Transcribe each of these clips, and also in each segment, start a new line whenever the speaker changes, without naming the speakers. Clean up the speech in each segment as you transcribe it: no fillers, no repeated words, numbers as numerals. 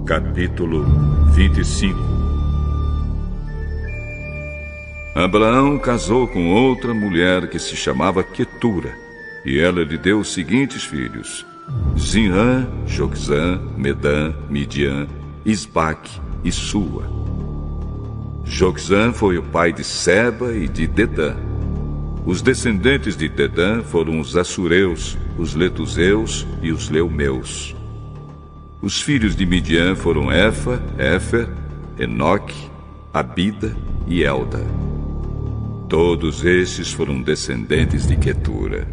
Capítulo 25. Abraão casou com outra mulher que se chamava Quetura, e ela lhe deu os seguintes filhos: Zinrã, Joquzã, Medã, Midian, Isbaque e Sua. Joquzã foi o pai de Seba e de Dedã. Os descendentes de Dedã foram os Assureus, os Letuseus e os Leumeus. Os filhos de Midian foram Efa, Éfer, Enoque, Abida e Elda. Todos estes foram descendentes de Quetura.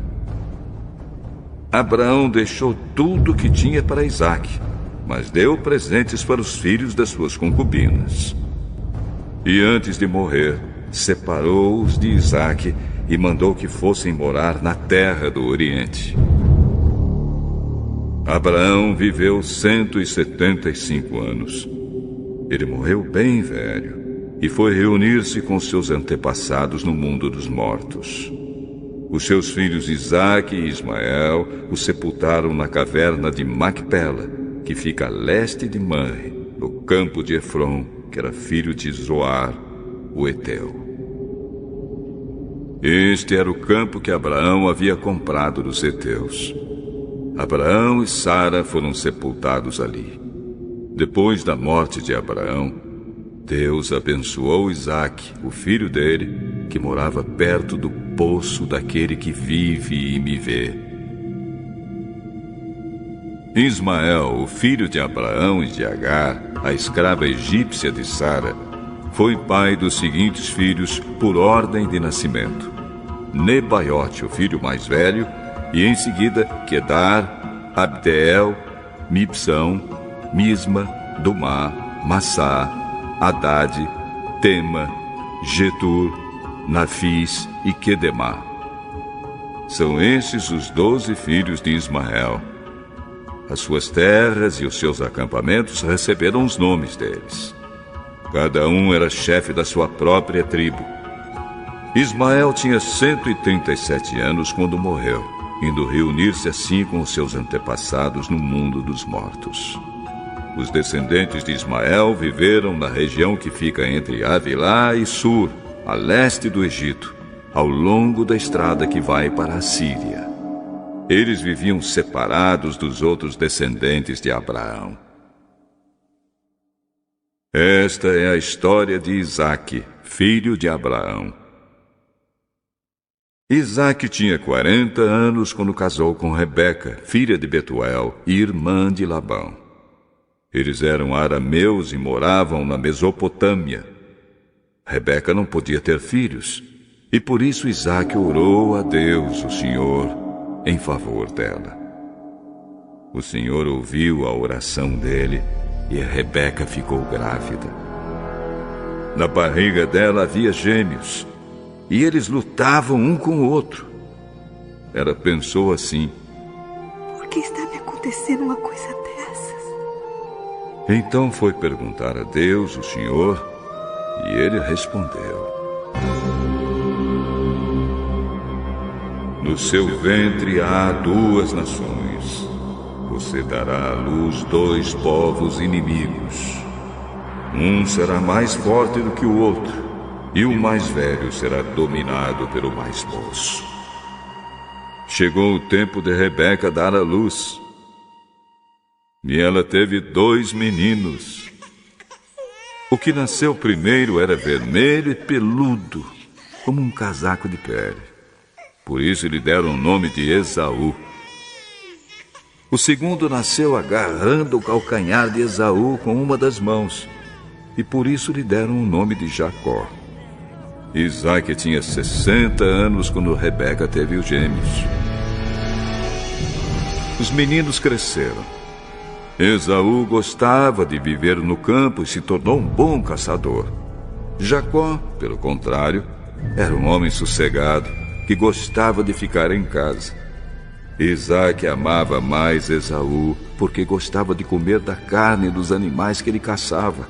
Abraão deixou tudo o que tinha para Isaque, mas deu presentes para os filhos das suas concubinas. E antes de morrer, separou-os de Isaque e mandou que fossem morar na terra do Oriente. Abraão viveu 175 anos. Ele morreu bem velho e foi reunir-se com seus antepassados no mundo dos mortos. Os seus filhos Isaque e Ismael o sepultaram na caverna de Macpela, que fica a leste de Manre, no campo de Efron, que era filho de Zoar, o Eteu. Este era o campo que Abraão havia comprado dos heteus. Abraão e Sara foram sepultados ali. Depois da morte de Abraão, Deus abençoou Isaque, o filho dele, que morava perto do poço daquele que vive e me vê. Ismael, o filho de Abraão e de Agar, a escrava egípcia de Sara, foi pai dos seguintes filhos por ordem de nascimento: Nebaiote, o filho mais velho, e em seguida Quedar, Abdeel, Mibsão, Misma, Dumá, Massá, Haddad, Tema, Getur, Nafis e Quedemá. São esses os 12 filhos de Ismael. As suas terras e os seus acampamentos receberam os nomes deles. Cada um era chefe da sua própria tribo. Ismael tinha 137 anos quando morreu, indo reunir-se assim com os seus antepassados no mundo dos mortos. Os descendentes de Ismael viveram na região que fica entre Avilá e Sur, a leste do Egito, ao longo da estrada que vai para a Síria. Eles viviam separados dos outros descendentes de Abraão. Esta é a história de Isaque, filho de Abraão. Isaque tinha 40 anos quando casou com Rebeca, filha de Betuel e irmã de Labão. Eles eram arameus e moravam na Mesopotâmia. Rebeca não podia ter filhos, e por isso Isaque orou a Deus, o Senhor, em favor dela. O Senhor ouviu a oração dele e a Rebeca ficou grávida. Na barriga dela havia gêmeos, e eles lutavam um com o outro. Ela pensou assim:
por que está me acontecendo uma coisa dessas?
Então foi perguntar a Deus, o Senhor, e ele respondeu: no seu ventre há 2 nações. Você dará à luz 2 povos inimigos. Um será mais forte do que o outro, e o mais velho será dominado pelo mais moço. Chegou o tempo de Rebeca dar à luz, e ela teve 2 meninos. O que nasceu primeiro era vermelho e peludo, como um casaco de pele. Por isso lhe deram o nome de Esaú. O segundo nasceu agarrando o calcanhar de Esaú com uma das mãos, e por isso lhe deram o nome de Jacó. Isaque tinha 60 anos quando Rebeca teve os gêmeos. Os meninos cresceram. Esaú gostava de viver no campo e se tornou um bom caçador. Jacó, pelo contrário, era um homem sossegado que gostava de ficar em casa. Isaque amava mais Esaú porque gostava de comer da carne dos animais que ele caçava.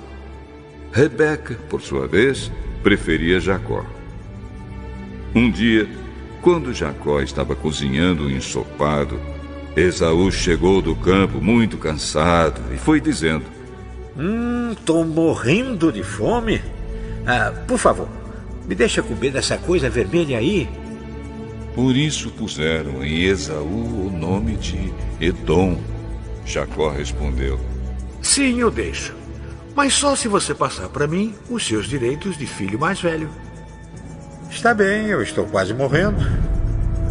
Rebeca, por sua vez, preferia Jacó. Um dia, quando Jacó estava cozinhando um ensopado, Esaú chegou do campo muito cansado e foi dizendo:
Tô morrendo de fome. Por favor, me deixa comer dessa coisa vermelha aí.
Por isso puseram em Esaú o nome de Edom. Jacó respondeu:
Sim, eu deixo. Mas só se você passar para mim os seus direitos de filho mais velho.
Está bem, eu estou quase morrendo.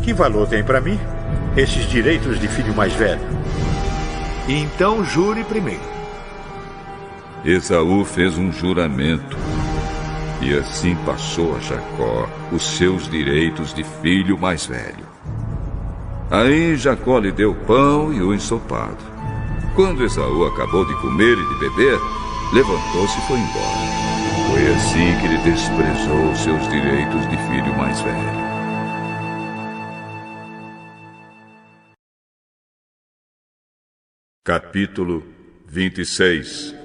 Que valor tem para mim esses direitos de filho mais velho?
Então jure primeiro.
Esaú fez um juramento. E assim passou a Jacó os seus direitos de filho mais velho. Aí Jacó lhe deu pão e o ensopado. Quando Esaú acabou de comer e de beber, levantou-se e foi embora. Foi assim que ele desprezou seus direitos de filho mais velho. Capítulo 26.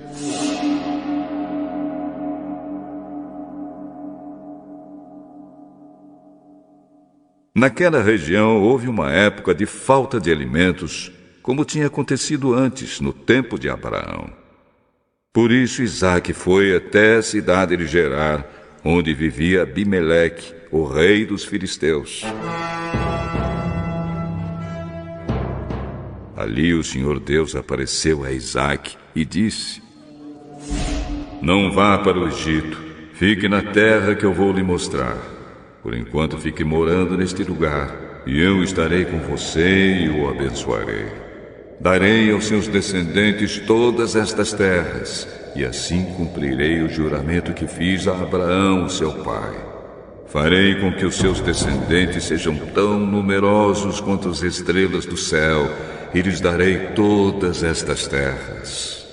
Naquela região houve uma época de falta de alimentos, como tinha acontecido antes, no tempo de Abraão. Por isso Isaque foi até a cidade de Gerar, onde vivia Abimeleque, o rei dos filisteus. Ali o Senhor Deus apareceu a Isaque e disse: Não vá para o Egito, fique na terra que eu vou lhe mostrar. Por enquanto fique morando neste lugar, e eu estarei com você e o abençoarei. Darei aos seus descendentes todas estas terras, e assim cumprirei o juramento que fiz a Abraão, seu pai. Farei com que os seus descendentes sejam tão numerosos quanto as estrelas do céu, e lhes darei todas estas terras.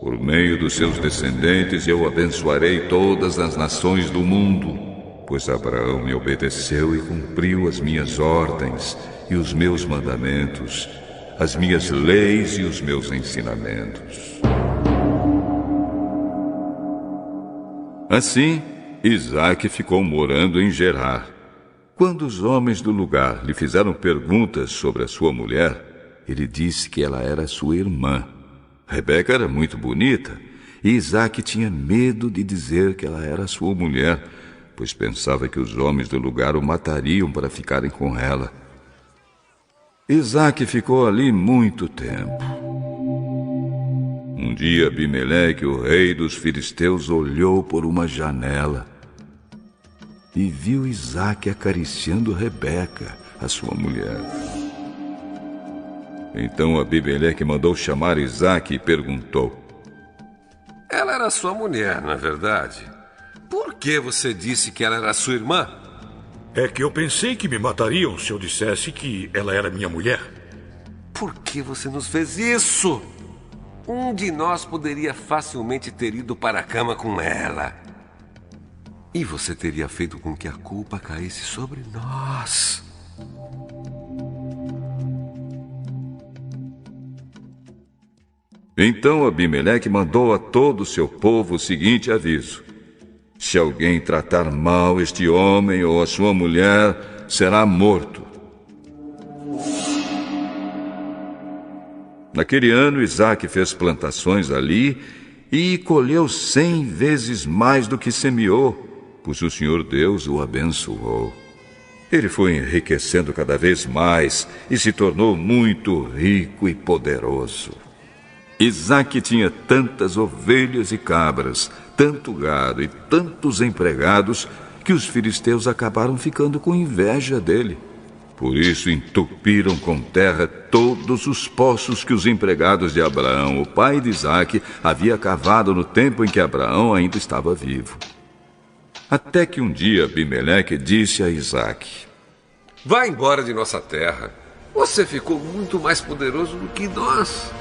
Por meio dos seus descendentes eu abençoarei todas as nações do mundo, pois Abraão me obedeceu e cumpriu as minhas ordens e os meus mandamentos, as minhas leis e os meus ensinamentos. Assim, Isaque ficou morando em Gerar. Quando os homens do lugar lhe fizeram perguntas sobre a sua mulher, ele disse que ela era sua irmã. Rebeca era muito bonita, e Isaque tinha medo de dizer que ela era sua mulher, pois pensava que os homens do lugar o matariam para ficarem com ela. Isaque ficou ali muito tempo. Um dia Abimeleque, o rei dos filisteus, olhou por uma janela e viu Isaque acariciando Rebeca, a sua mulher. Então Abimeleque mandou chamar Isaque e perguntou:
Ela era sua mulher, não é verdade? Por que você disse que ela era sua irmã?
É que eu pensei que me matariam se eu dissesse que ela era minha mulher.
Por que você nos fez isso? Um de nós poderia facilmente ter ido para a cama com ela. E você teria feito com que a culpa caísse sobre nós.
Então Abimeleque mandou a todo o seu povo o seguinte aviso: se alguém tratar mal este homem ou a sua mulher, será morto. Naquele ano, Isaque fez plantações ali e colheu 100 vezes mais do que semeou, pois o Senhor Deus o abençoou. Ele foi enriquecendo cada vez mais e se tornou muito rico e poderoso. Isaque tinha tantas ovelhas e cabras, tanto gado e tantos empregados, que os filisteus acabaram ficando com inveja dele. Por isso entupiram com terra todos os poços que os empregados de Abraão, o pai de Isaque, havia cavado no tempo em que Abraão ainda estava vivo. Até que um dia Abimeleque disse a Isaque:
Vá embora de nossa terra. Você ficou muito mais poderoso do que nós.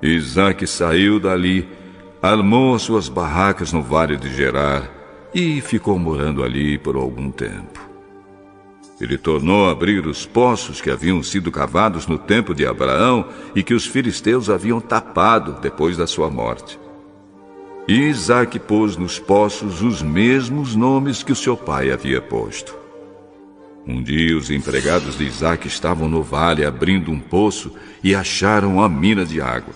Isaque saiu dali, armou as suas barracas no vale de Gerar e ficou morando ali por algum tempo. Ele tornou a abrir os poços que haviam sido cavados no tempo de Abraão e que os filisteus haviam tapado depois da sua morte. E Isaque pôs nos poços os mesmos nomes que o seu pai havia posto. Um dia, os empregados de Isaque estavam no vale abrindo um poço e acharam uma mina de água.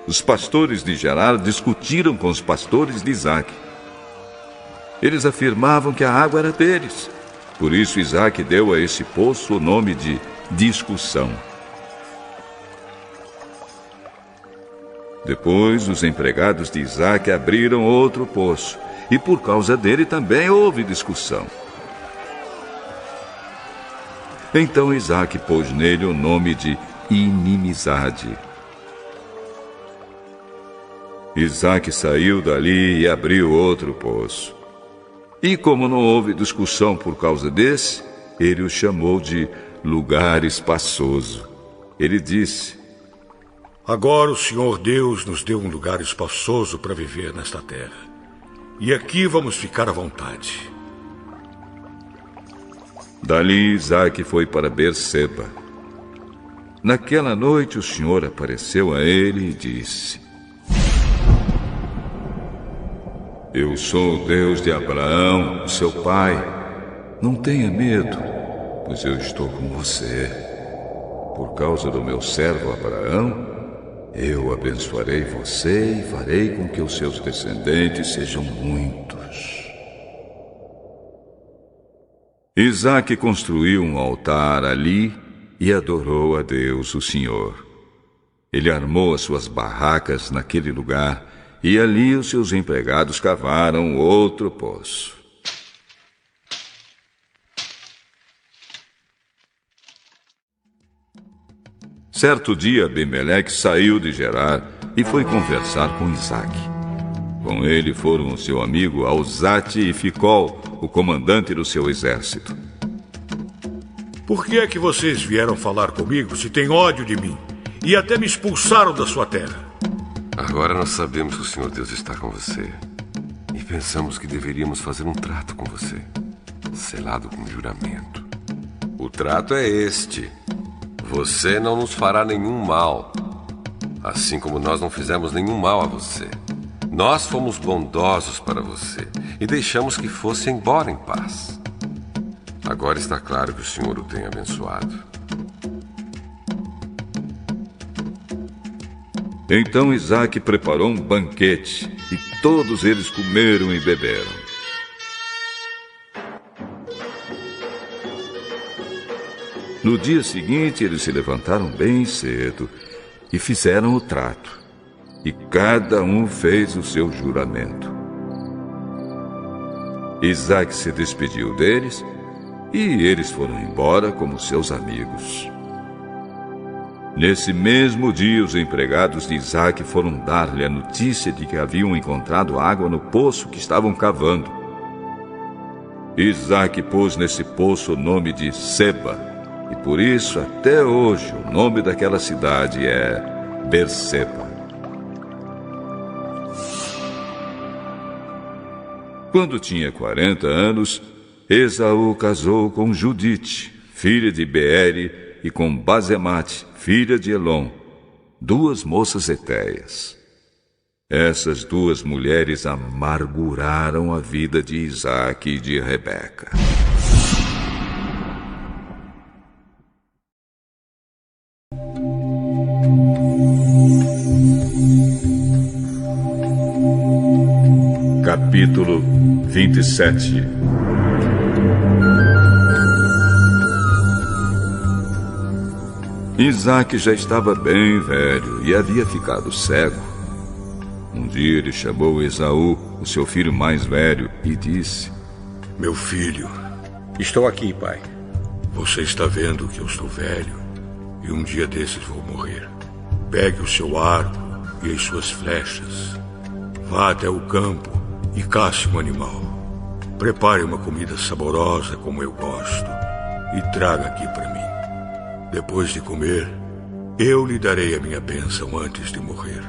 Os pastores de Gerar discutiram com os pastores de Isaque. Eles afirmavam que a água era deles. Por isso, Isaque deu a esse poço o nome de discussão. Depois, os empregados de Isaque abriram outro poço, e por causa dele também houve discussão. Então Isaque pôs nele o nome de inimizade. Isaque saiu dali e abriu outro poço. E como não houve discussão por causa desse, ele o chamou de lugar espaçoso. Ele disse:
Agora o Senhor Deus nos deu um lugar espaçoso para viver nesta terra. E aqui vamos ficar à vontade.
Dali Isaque foi para Berseba. Naquela noite o Senhor apareceu a ele e disse: Eu sou o Deus de Abraão, seu pai. Não tenha medo, pois eu estou com você. Por causa do meu servo Abraão, eu abençoarei você e farei com que os seus descendentes sejam muitos. Isaque construiu um altar ali e adorou a Deus, o Senhor. Ele armou as suas barracas naquele lugar e ali os seus empregados cavaram outro poço. Certo dia, Abimeleque saiu de Gerar e foi conversar com Isaque. Com ele foram o seu amigo Alzate e Ficol, o comandante do seu exército.
Por que é que vocês vieram falar comigo se têm ódio de mim e até me expulsaram da sua terra?
Agora nós sabemos que o Senhor Deus está com você. E pensamos que deveríamos fazer um trato com você, selado com juramento. O trato é este: você não nos fará nenhum mal, assim como nós não fizemos nenhum mal a você. Nós fomos bondosos para você e deixamos que fosse embora em paz. Agora está claro que o Senhor o tem abençoado.
Então Isaque preparou um banquete e todos eles comeram e beberam. No dia seguinte, eles se levantaram bem cedo e fizeram o trato. E cada um fez o seu juramento. Isaque se despediu deles e eles foram embora como seus amigos. Nesse mesmo dia, os empregados de Isaque foram dar-lhe a notícia de que haviam encontrado água no poço que estavam cavando. Isaque pôs nesse poço o nome de Seba, e por isso, até hoje, o nome daquela cidade é Berseba. Quando tinha 40 anos, Esaú casou com Judite, filha de Beere, e com Basemate, filha de Elon, 2 moças hetéias. Essas 2 mulheres amarguraram a vida de Isaque e de Rebeca. Capítulo 27. Isaque já estava bem velho e havia ficado cego. Um dia ele chamou Esaú, o seu filho mais velho, e disse:
Meu filho,
Estou aqui, pai.
você está vendo que eu estou velho e um dia desses vou morrer. Pegue o seu arco e as suas flechas. Vá até o campo e caça um animal. Prepare uma comida saborosa como eu gosto e traga aqui para mim. Depois de comer, eu lhe darei a minha bênção antes de morrer.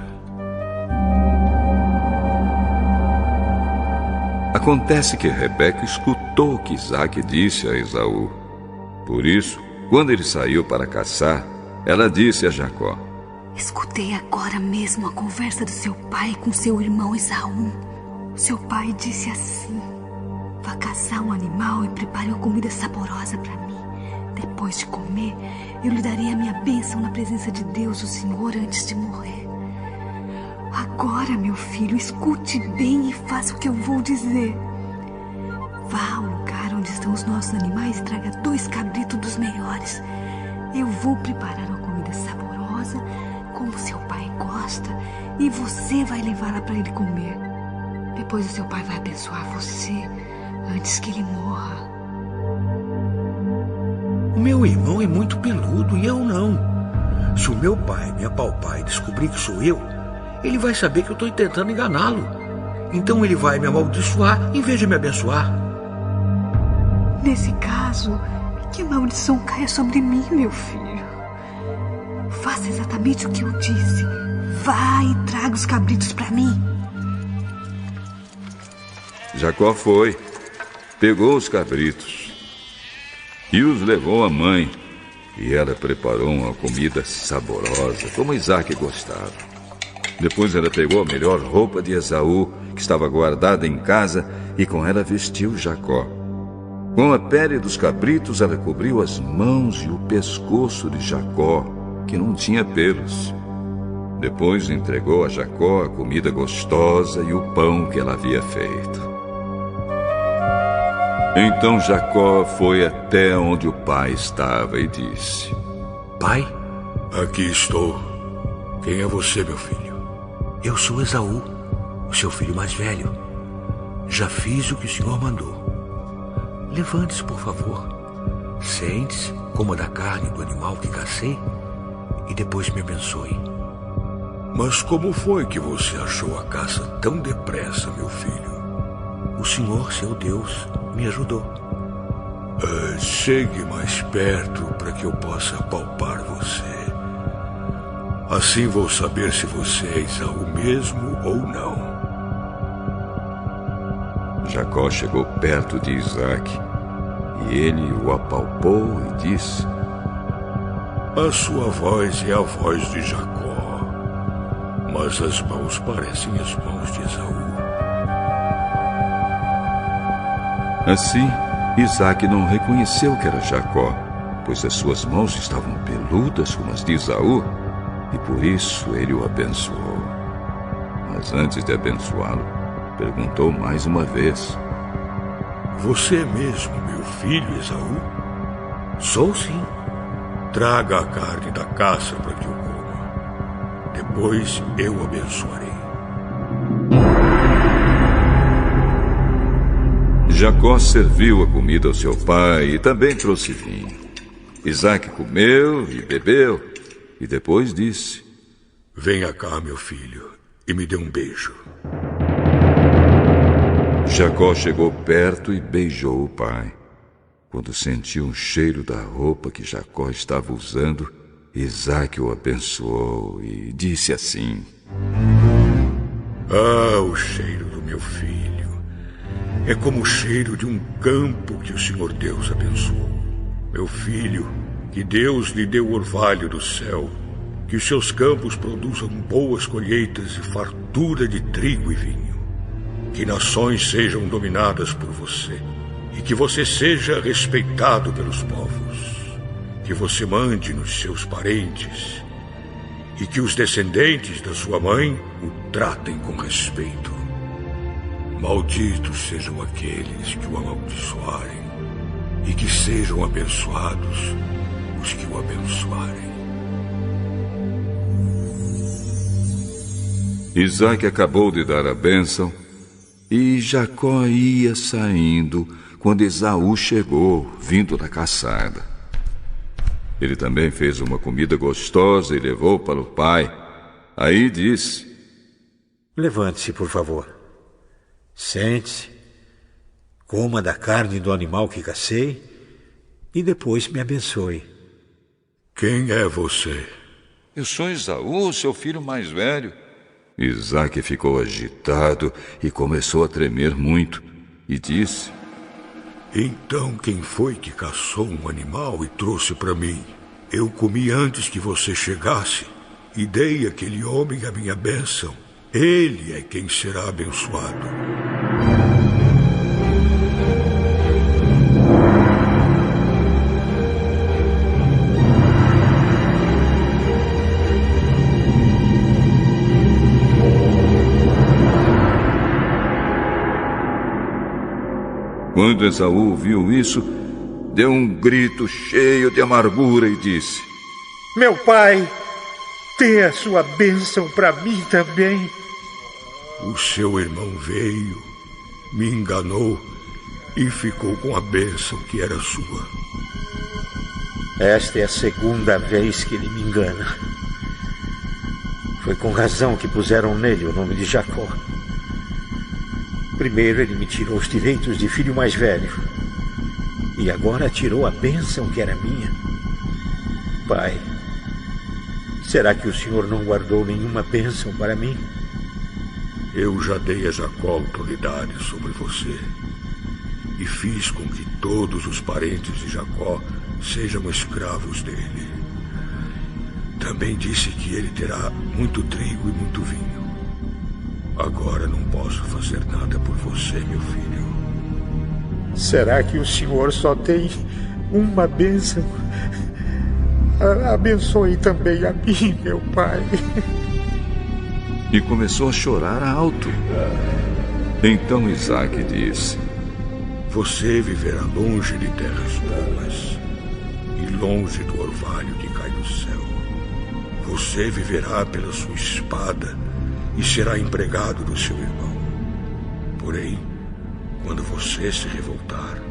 Acontece que Rebeca escutou o que Isaque disse a Esaú. Por isso, quando ele saiu para caçar, ela disse a Jacó:
Escutei agora mesmo a conversa do seu pai com seu irmão Esaú. Seu pai disse assim: Vá caçar um animal e prepare uma comida saborosa para mim. Depois de comer, eu lhe darei a minha bênção na presença de Deus, o Senhor, antes de morrer. Agora, meu filho, escute bem e faça o que eu vou dizer. Vá ao lugar onde estão os nossos animais e traga 2 cabritos dos melhores. Eu vou preparar uma comida saborosa, como seu pai gosta, e você vai levá-la para ele comer. Depois o seu pai vai abençoar você antes que ele morra.
O meu irmão é muito peludo e eu não. Se o meu pai me apalpar e descobrir que sou eu, ele vai saber que eu estou tentando enganá-lo. Então ele vai me amaldiçoar em vez de me abençoar.
Nesse caso, que a maldição caia sobre mim, meu filho. Faça exatamente o que eu disse. Vá e traga os cabritos para mim.
Jacó foi, pegou os cabritos e os levou à mãe. E ela preparou uma comida saborosa, como Isaque gostava. Depois ela pegou a melhor roupa de Esaú, que estava guardada em casa, e com ela vestiu Jacó. Com a pele dos cabritos, ela cobriu as mãos e o pescoço de Jacó, que não tinha pelos. Depois entregou a Jacó a comida gostosa e o pão que ela havia feito. Então Jacó foi até onde o pai estava e disse:
Pai?
Aqui estou. Quem é você, meu filho?
Eu sou Esaú, o seu filho mais velho. Já fiz o que o senhor mandou. Levante-se, por favor. Sente-se, coma da carne do animal que cacei e depois me abençoe.
Mas como foi que você achou a caça tão depressa, meu filho?
O Senhor, seu Deus, me ajudou.
Chegue mais perto para que eu possa palpar você. Assim vou saber se você é Esaú mesmo ou não.
Jacó chegou perto de Isaque e ele o apalpou e disse:
A sua voz é a voz de Jacó, mas as mãos parecem as mãos de Esaú.
Assim, Isaque não reconheceu que era Jacó, pois as suas mãos estavam peludas como as de Esaú, e por isso ele o abençoou. Mas antes de abençoá-lo, perguntou mais uma vez:
Você é mesmo meu filho, Esaú?
Sou sim.
Traga a carne da caça para que eu coma. Depois eu abençoarei.
Jacó serviu a comida ao seu pai e também trouxe vinho. Isaque comeu e bebeu e depois disse:
Venha cá, meu filho, e me dê um beijo.
Jacó chegou perto e beijou o pai. Quando sentiu um cheiro da roupa que Jacó estava usando, Isaque o abençoou e disse assim:
o cheiro do meu filho é como o cheiro de um campo que o Senhor Deus abençoou. Meu filho, que Deus lhe dê o orvalho do céu, que os seus campos produzam boas colheitas e fartura de trigo e vinho. Que nações sejam dominadas por você e que você seja respeitado pelos povos. Que você mande nos seus parentes e que os descendentes da sua mãe o tratem com respeito. Malditos sejam aqueles que o amaldiçoarem e que sejam abençoados os que o abençoarem.
Isaque acabou de dar a bênção e Jacó ia saindo quando Esaú chegou, vindo da caçada. Ele também fez uma comida gostosa e levou para o pai. Aí disse:
Levante-se, por favor. Sente-se, coma da carne do animal que cacei e depois me abençoe.
Quem é você?
Eu sou Esaú, seu filho mais velho. Isaque ficou agitado e começou a tremer muito e disse:
Então quem foi que caçou um animal e trouxe para mim? Eu comi antes que você chegasse e dei àquele homem a minha bênção. Ele é quem será abençoado.
Quando Esaú viu isso, deu um grito cheio de amargura e disse:
Meu pai, dê a sua bênção para mim também.
O seu irmão veio, me enganou e ficou com a bênção que era sua.
Esta é a segunda vez que ele me engana. Foi com razão que puseram nele o nome de Jacó. Primeiro ele me tirou os direitos de filho mais velho. E agora tirou a bênção que era minha. Pai, será que o senhor não guardou nenhuma bênção para mim?
Eu já dei a Jacó autoridade sobre você. E fiz com que todos os parentes de Jacó sejam escravos dele. Também disse que ele terá muito trigo e muito vinho. Agora não posso fazer nada por você, meu filho.
Será que o senhor só tem uma bênção? Abençoe também a mim, meu pai.
E começou a chorar alto. Então Isaque disse:
Você viverá longe de terras boas e longe do orvalho que cai do céu. Você viverá pela sua espada e será empregado do seu irmão. Porém, quando você se revoltar,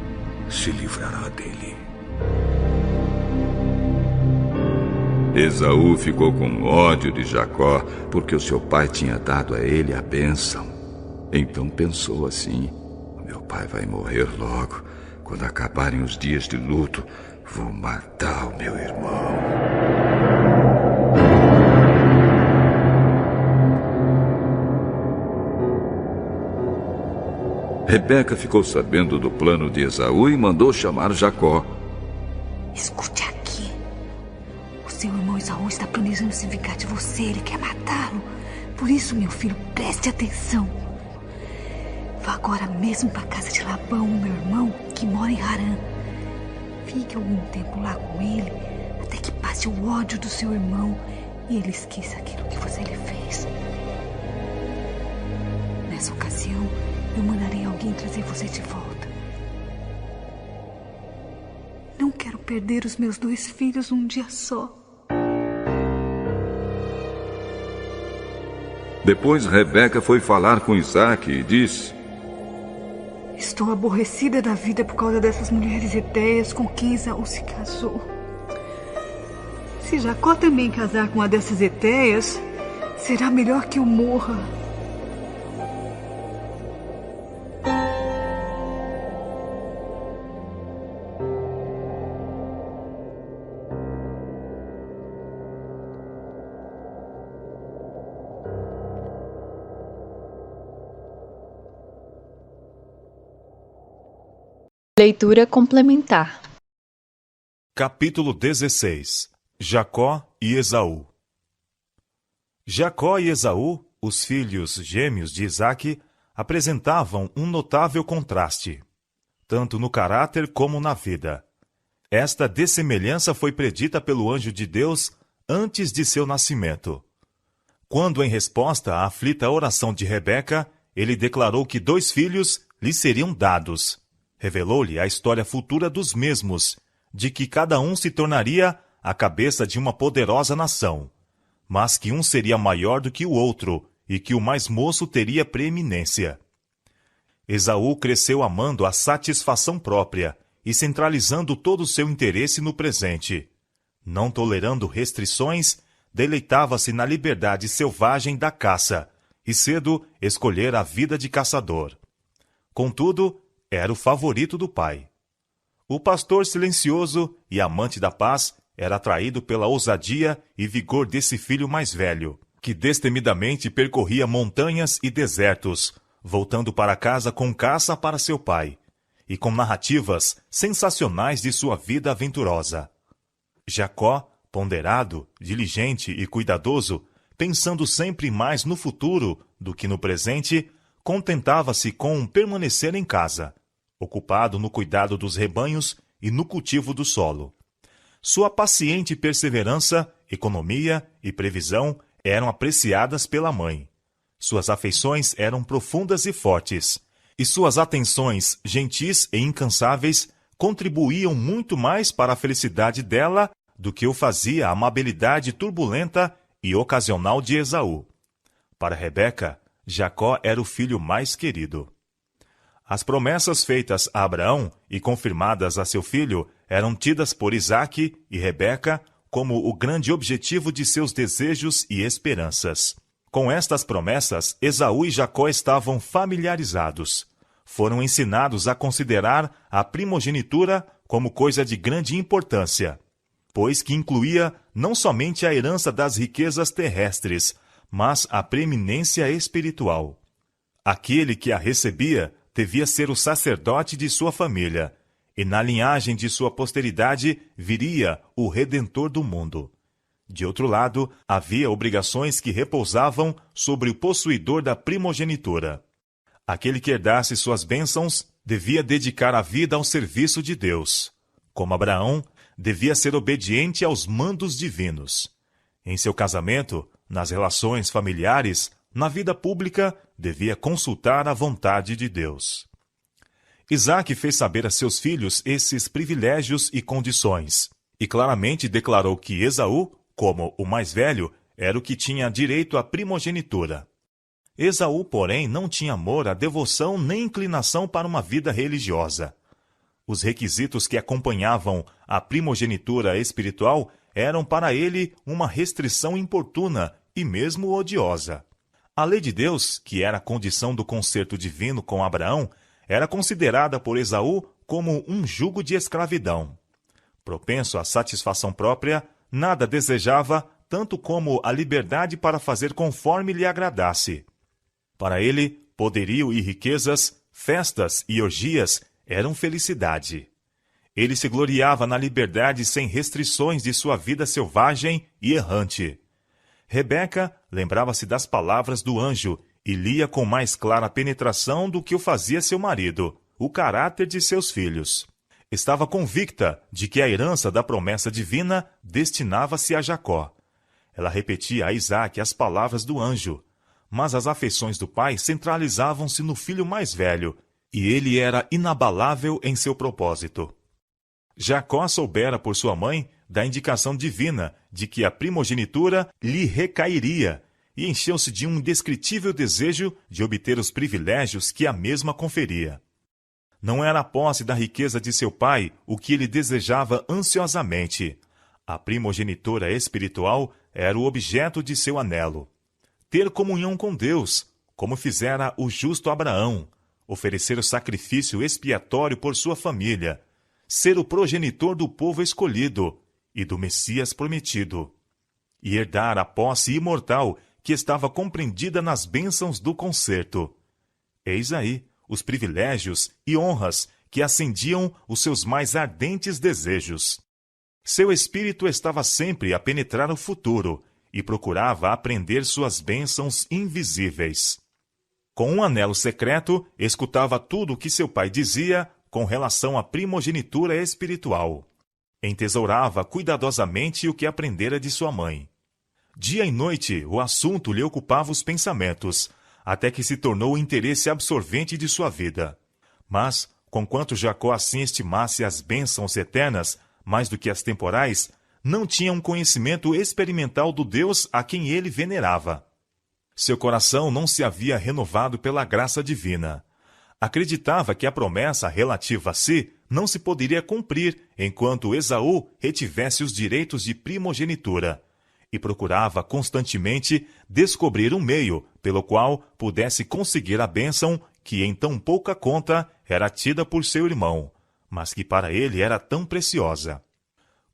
se livrará dele.
Esaú ficou com ódio de Jacó, porque o seu pai tinha dado a ele a bênção. Então pensou assim: meu pai vai morrer logo. Quando acabarem os dias de luto, vou matar o meu irmão. Rebeca ficou sabendo do plano de Esaú e mandou chamar Jacó.
Escute aqui. O seu irmão Esaú está planejando se vingar de você. Ele quer matá-lo. Por isso, meu filho, preste atenção. Vá agora mesmo para a casa de Labão, meu irmão, que mora em Harã. Fique algum tempo lá com ele, até que passe o ódio do seu irmão e ele esqueça aquilo que você lhe fez. Nessa ocasião, eu mandarei alguém trazer você de volta. Não quero perder os meus 2 filhos num dia só.
Depois Rebeca foi falar com Isaque e disse:
Estou aborrecida da vida por causa dessas mulheres etéias com quem Esaú se casou. Se Jacó também casar com uma dessas etéias, será melhor que eu morra.
Leitura complementar.
Capítulo 16. Jacó e Esaú. Jacó e Esaú, os filhos gêmeos de Isaque, apresentavam um notável contraste, tanto no caráter como na vida. Esta dessemelhança foi predita pelo anjo de Deus antes de seu nascimento. Quando, em resposta à aflita oração de Rebeca, ele declarou que 2 filhos lhe seriam dados, revelou-lhe a história futura dos mesmos, de que cada um se tornaria a cabeça de uma poderosa nação, mas que um seria maior do que o outro e que o mais moço teria preeminência. Esaú cresceu amando a satisfação própria e centralizando todo o seu interesse no presente. Não tolerando restrições, deleitava-se na liberdade selvagem da caça e cedo escolhera a vida de caçador. Contudo, era o favorito do pai. O pastor silencioso e amante da paz era atraído pela ousadia e vigor desse filho mais velho, que destemidamente percorria montanhas e desertos, voltando para casa com caça para seu pai, e com narrativas sensacionais de sua vida aventurosa. Jacó, ponderado, diligente e cuidadoso, pensando sempre mais no futuro do que no presente, contentava-se com permanecer em casa, ocupado no cuidado dos rebanhos e no cultivo do solo. Sua paciente perseverança, economia e previsão eram apreciadas pela mãe. Suas afeições eram profundas e fortes, e suas atenções gentis e incansáveis contribuíam muito mais para a felicidade dela do que o fazia a amabilidade turbulenta e ocasional de Esaú. Para Rebeca, Jacó era o filho mais querido. As promessas feitas a Abraão e confirmadas a seu filho eram tidas por Isaque e Rebeca como o grande objetivo de seus desejos e esperanças. Com estas promessas, Esaú e Jacó estavam familiarizados. Foram ensinados a considerar a primogenitura como coisa de grande importância, pois que incluía não somente a herança das riquezas terrestres, mas a preeminência espiritual. Aquele que a recebia devia ser o sacerdote de sua família, e na linhagem de sua posteridade viria o Redentor do mundo. De outro lado, havia obrigações que repousavam sobre o possuidor da primogenitura. Aquele que herdasse suas bênçãos devia dedicar a vida ao serviço de Deus. Como Abraão, devia ser obediente aos mandos divinos. Em seu casamento, nas relações familiares, na vida pública, devia consultar a vontade de Deus. Isaque fez saber a seus filhos esses privilégios e condições, e claramente declarou que Esaú, como o mais velho, era o que tinha direito à primogenitura. Esaú, porém, não tinha amor, a devoção nem inclinação para uma vida religiosa. Os requisitos que acompanhavam a primogenitura espiritual eram para ele uma restrição importuna e mesmo odiosa. A lei de Deus, que era a condição do concerto divino com Abraão, era considerada por Esaú como um jugo de escravidão. Propenso à satisfação própria, nada desejava tanto como a liberdade para fazer conforme lhe agradasse. Para ele, poderio e riquezas, festas e orgias eram felicidade. Ele se gloriava na liberdade sem restrições de sua vida selvagem e errante. Rebeca lembrava-se das palavras do anjo e lia com mais clara penetração do que o fazia seu marido, o caráter de seus filhos. Estava convicta de que a herança da promessa divina destinava-se a Jacó. Ela repetia a Isaque as palavras do anjo, mas as afeições do pai centralizavam-se no filho mais velho, e ele era inabalável em seu propósito. Jacó soubera por sua mãe da indicação divina de que a primogenitura lhe recairia, e encheu-se de um indescritível desejo de obter os privilégios que a mesma conferia. Não era a posse da riqueza de seu pai o que ele desejava ansiosamente. A primogenitura espiritual era o objeto de seu anelo. Ter comunhão com Deus, como fizera o justo Abraão, oferecer o sacrifício expiatório por sua família, ser o progenitor do povo escolhido e do Messias prometido, e herdar a posse imortal que estava compreendida nas bênçãos do concerto. Eis aí os privilégios e honras que acendiam os seus mais ardentes desejos. Seu espírito estava sempre a penetrar o futuro e procurava aprender suas bênçãos invisíveis. Com um anelo secreto, escutava tudo o que seu pai dizia com relação à primogenitura espiritual. Entesourava cuidadosamente o que aprendera de sua mãe. Dia e noite, o assunto lhe ocupava os pensamentos, até que se tornou o interesse absorvente de sua vida. Mas, conquanto Jacó assim estimasse as bênçãos eternas, mais do que as temporais, não tinha um conhecimento experimental do Deus a quem ele venerava. Seu coração não se havia renovado pela graça divina. Acreditava que a promessa relativa a si não se poderia cumprir enquanto Esaú retivesse os direitos de primogenitura, e procurava constantemente descobrir um meio pelo qual pudesse conseguir a bênção que em tão pouca conta era tida por seu irmão, mas que para ele era tão preciosa.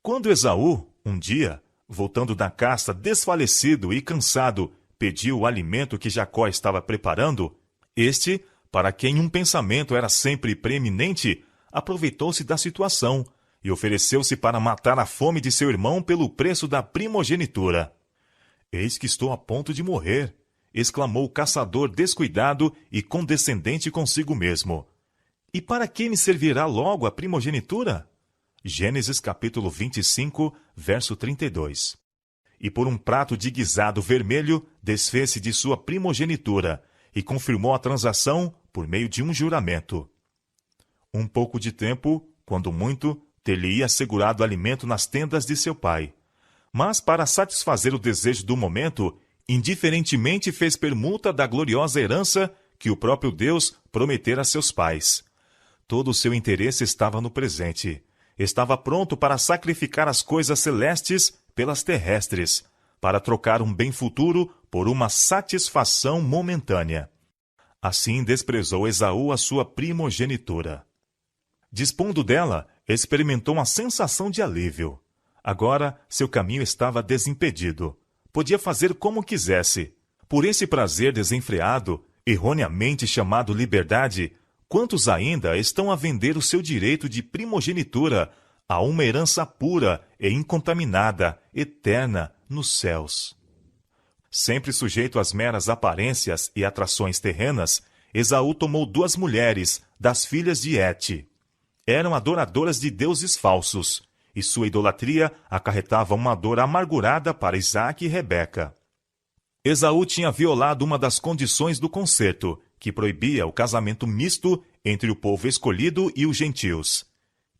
Quando Esaú, um dia, voltando da caça desfalecido e cansado, pediu o alimento que Jacó estava preparando, este, para quem um pensamento era sempre preeminente, aproveitou-se da situação e ofereceu-se para matar a fome de seu irmão pelo preço da primogenitura. «Eis que estou a ponto de morrer», exclamou o caçador descuidado e condescendente consigo mesmo. «E para que me servirá logo a primogenitura?» Gênesis capítulo 25, verso 32. E por um prato de guisado vermelho desfez-se de sua primogenitura e confirmou a transação por meio de um juramento. Um pouco de tempo, quando muito, ter-lhe-ia assegurado alimento nas tendas de seu pai. Mas, para satisfazer o desejo do momento, indiferentemente fez permuta da gloriosa herança que o próprio Deus prometera a seus pais. Todo o seu interesse estava no presente. Estava pronto para sacrificar as coisas celestes pelas terrestres, para trocar um bem futuro por uma satisfação momentânea. Assim desprezou Esaú a sua primogenitura. Dispondo dela, experimentou uma sensação de alívio. Agora, seu caminho estava desimpedido. Podia fazer como quisesse. Por esse prazer desenfreado, erroneamente chamado liberdade, quantos ainda estão a vender o seu direito de primogenitura a uma herança pura e incontaminada, eterna, nos céus? Sempre sujeito às meras aparências e atrações terrenas, Esaú tomou 2 mulheres das filhas de Hete. Eram adoradoras de deuses falsos, e sua idolatria acarretava uma dor amargurada para Isaque e Rebeca. Esaú tinha violado uma das condições do concerto, que proibia o casamento misto entre o povo escolhido e os gentios.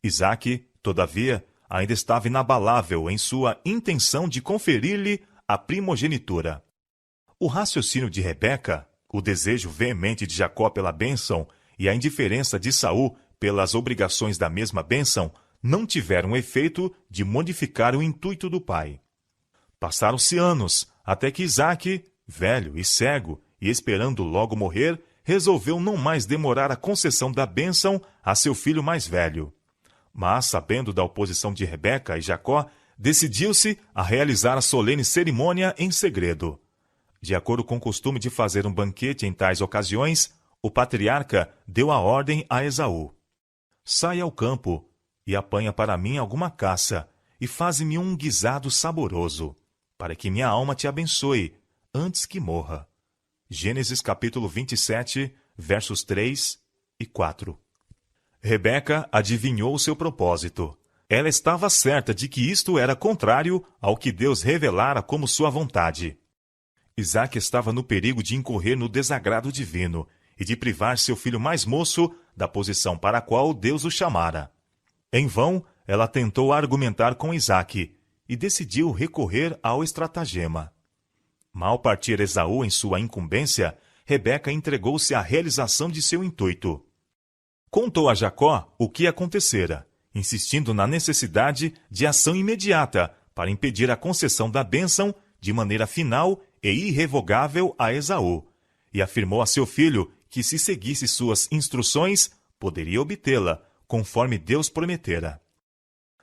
Isaque, todavia, ainda estava inabalável em sua intenção de conferir-lhe a primogenitura. O raciocínio de Rebeca, o desejo veemente de Jacó pela bênção e a indiferença de Saul pelas obrigações da mesma bênção não tiveram efeito de modificar o intuito do pai. Passaram-se anos, até que Isaque, velho e cego, e esperando logo morrer, resolveu não mais demorar a concessão da bênção a seu filho mais velho. Mas, sabendo da oposição de Rebeca e Jacó, decidiu-se a realizar a solene cerimônia em segredo. De acordo com o costume de fazer um banquete em tais ocasiões, o patriarca deu a ordem a Esaú: saia ao campo e apanha para mim alguma caça, e faze-me um guisado saboroso, para que minha alma te abençoe, antes que morra. Gênesis capítulo 27, versos 3 e 4. Rebeca adivinhou o seu propósito. Ela estava certa de que isto era contrário ao que Deus revelara como sua vontade. Isaque estava no perigo de incorrer no desagrado divino e de privar seu filho mais moço da posição para a qual Deus o chamara. Em vão, ela tentou argumentar com Isaque e decidiu recorrer ao estratagema. Mal partir Esaú em sua incumbência, Rebeca entregou-se à realização de seu intuito. Contou a Jacó o que acontecera, insistindo na necessidade de ação imediata para impedir a concessão da bênção de maneira final e irrevogável a Esaú, e afirmou a seu filho que, se seguisse suas instruções, poderia obtê-la, conforme Deus prometera.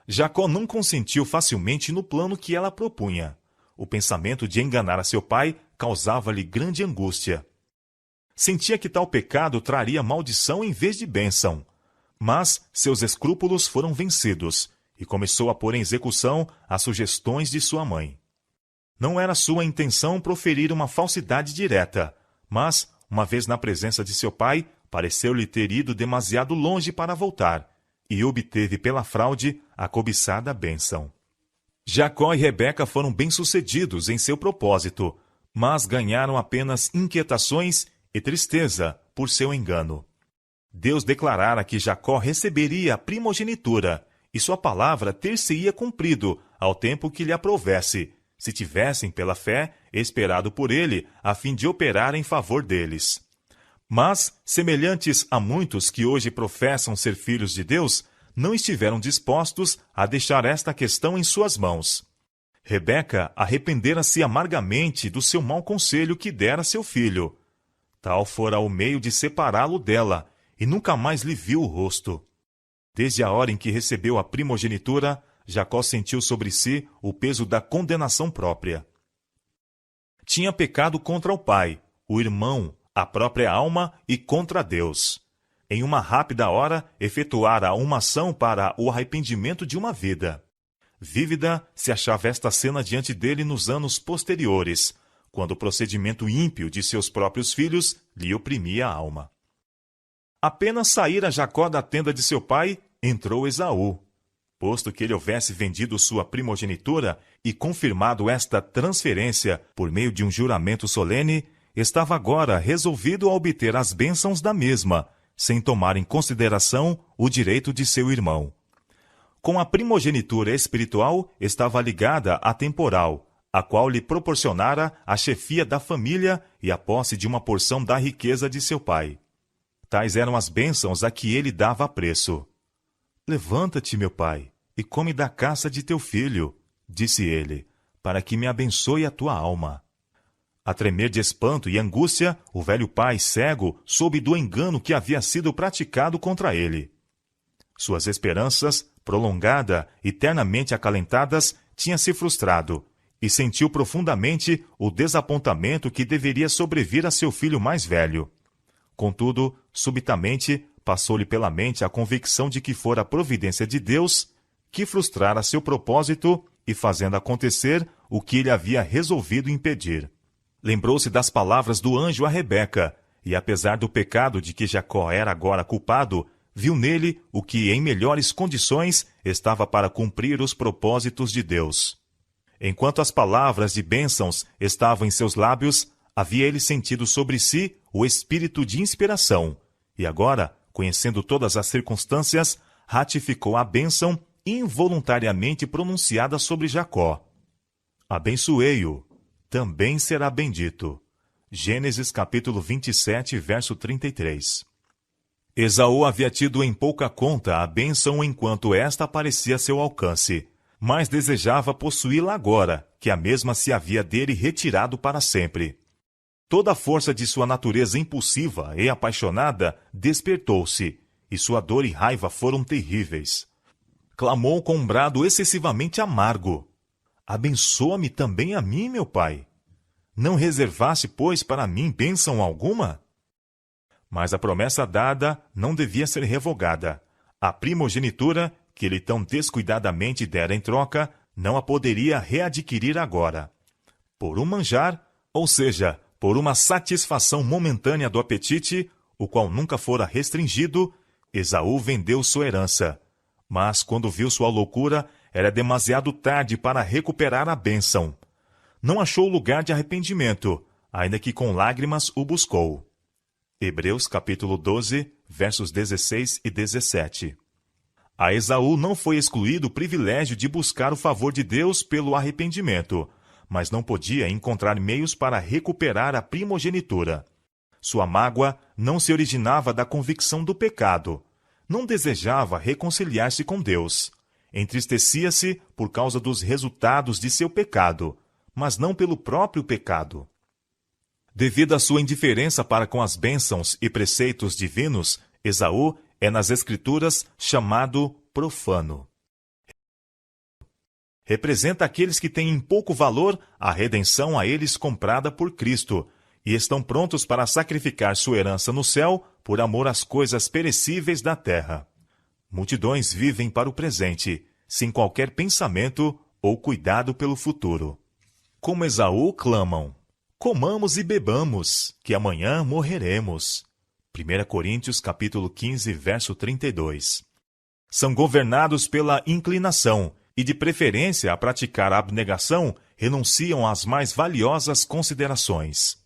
Jacó não consentiu facilmente no plano que ela propunha. O pensamento de enganar a seu pai causava-lhe grande angústia. Sentia que tal pecado traria maldição em vez de bênção. Mas seus escrúpulos foram vencidos, e começou a pôr em execução as sugestões de sua mãe. Não era sua intenção proferir uma falsidade direta, mas, uma vez na presença de seu pai, pareceu-lhe ter ido demasiado longe para voltar, e obteve pela fraude a cobiçada bênção. Jacó e Rebeca foram bem-sucedidos em seu propósito, mas ganharam apenas inquietações e tristeza por seu engano. Deus declarara que Jacó receberia a primogenitura, e sua palavra ter-se-ia cumprido ao tempo que lhe aprovesse, se tivessem, pela fé, esperado por ele, a fim de operar em favor deles. Mas, semelhantes a muitos que hoje professam ser filhos de Deus, não estiveram dispostos a deixar esta questão em suas mãos. Rebeca arrependera-se amargamente do seu mau conselho que dera a seu filho. Tal fora o meio de separá-lo dela, e nunca mais lhe viu o rosto. Desde a hora em que recebeu a primogenitura, Jacó sentiu sobre si o peso da condenação própria. Tinha pecado contra o pai, o irmão, a própria alma e contra Deus. Em uma rápida hora, efetuara uma ação para o arrependimento de uma vida. Vívida se achava esta cena diante dele nos anos posteriores, quando o procedimento ímpio de seus próprios filhos lhe oprimia a alma. Apenas saíra Jacó da tenda de seu pai, entrou Esaú. Posto que ele houvesse vendido sua primogenitura e confirmado esta transferência por meio de um juramento solene, estava agora resolvido a obter as bênçãos da mesma, sem tomar em consideração o direito de seu irmão. Com a primogenitura espiritual estava ligada a temporal, a qual lhe proporcionara a chefia da família e a posse de uma porção da riqueza de seu pai. Tais eram as bênçãos a que ele dava apreço. Levanta-te, meu pai, e come da caça de teu filho, disse ele, para que me abençoe a tua alma. A tremer de espanto e angústia, o velho pai cego soube do engano que havia sido praticado contra ele. Suas esperanças, prolongada e eternamente acalentadas, tinham se frustrado, e sentiu profundamente o desapontamento que deveria sobrevir a seu filho mais velho. Contudo, subitamente, passou-lhe pela mente a convicção de que fora a providência de Deus que frustrara seu propósito e fazendo acontecer o que ele havia resolvido impedir. Lembrou-se das palavras do anjo a Rebeca, e apesar do pecado de que Jacó era agora culpado, viu nele o que, em melhores condições, estava para cumprir os propósitos de Deus. Enquanto as palavras de bênçãos estavam em seus lábios, havia ele sentido sobre si o espírito de inspiração, e agora, conhecendo todas as circunstâncias, ratificou a bênção involuntariamente pronunciada sobre Jacó. Abençoei-o, também será bendito. Gênesis capítulo 27, verso 33. Esaú havia tido em pouca conta a bênção enquanto esta aparecia a seu alcance, mas desejava possuí-la agora, que a mesma se havia dele retirado para sempre. Toda a força de sua natureza impulsiva e apaixonada despertou-se, e sua dor e raiva foram terríveis. Clamou com um brado excessivamente amargo: Abençoa-me também a mim, meu pai. Não reservaste, pois, para mim bênção alguma? Mas a promessa dada não devia ser revogada. A primogenitura, que ele tão descuidadamente dera em troca, não a poderia readquirir agora. Por um manjar, ou seja, por uma satisfação momentânea do apetite, o qual nunca fora restringido, Esaú vendeu sua herança. Mas, quando viu sua loucura, era demasiado tarde para recuperar a bênção. Não achou lugar de arrependimento, ainda que com lágrimas o buscou. Hebreus capítulo 12, versos 16 e 17. A Esaú não foi excluído o privilégio de buscar o favor de Deus pelo arrependimento, mas não podia encontrar meios para recuperar a primogenitura. Sua mágoa não se originava da convicção do pecado. Não desejava reconciliar-se com Deus. Entristecia-se por causa dos resultados de seu pecado, mas não pelo próprio pecado. Devido à sua indiferença para com as bênçãos e preceitos divinos, Esaú é nas Escrituras chamado profano. Representa aqueles que têm em pouco valor a redenção a eles comprada por Cristo, e estão prontos para sacrificar sua herança no céu por amor às coisas perecíveis da terra. Multidões vivem para o presente, sem qualquer pensamento ou cuidado pelo futuro. Como Esaú clamam: comamos e bebamos, que amanhã morreremos. 1 Coríntios capítulo 15, verso 32. São governados pela inclinação e, de preferência a praticar a abnegação, renunciam às mais valiosas considerações.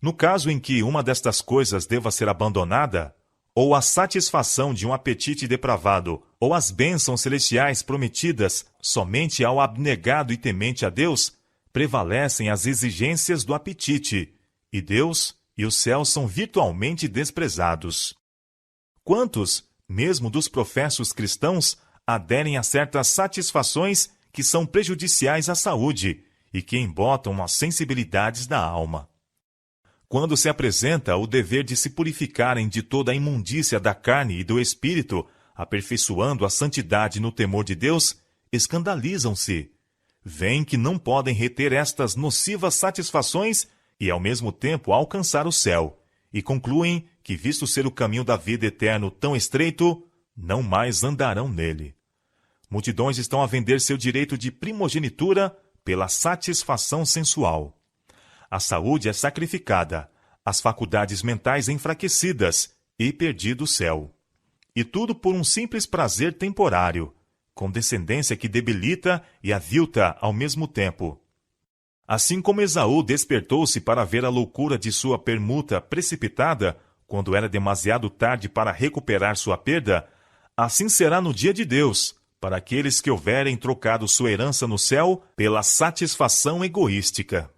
No caso em que uma destas coisas deva ser abandonada, ou a satisfação de um apetite depravado, ou as bênçãos celestiais prometidas somente ao abnegado e temente a Deus, prevalecem as exigências do apetite, e Deus e os céus são virtualmente desprezados. Quantos, mesmo dos professos cristãos, aderem a certas satisfações que são prejudiciais à saúde e que embotam as sensibilidades da alma? Quando se apresenta o dever de se purificarem de toda a imundícia da carne e do espírito, aperfeiçoando a santidade no temor de Deus, escandalizam-se. Veem que não podem reter estas nocivas satisfações e, ao mesmo tempo, alcançar o céu, e concluem que, visto ser o caminho da vida eterno tão estreito, não mais andarão nele. Multidões estão a vender seu direito de primogenitura pela satisfação sensual. A saúde é sacrificada, as faculdades mentais enfraquecidas e perdido o céu. E tudo por um simples prazer temporário, condescendência que debilita e avilta ao mesmo tempo. Assim como Esaú despertou-se para ver a loucura de sua permuta precipitada, quando era demasiado tarde para recuperar sua perda, assim será no dia de Deus, para aqueles que houverem trocado sua herança no céu pela satisfação egoística.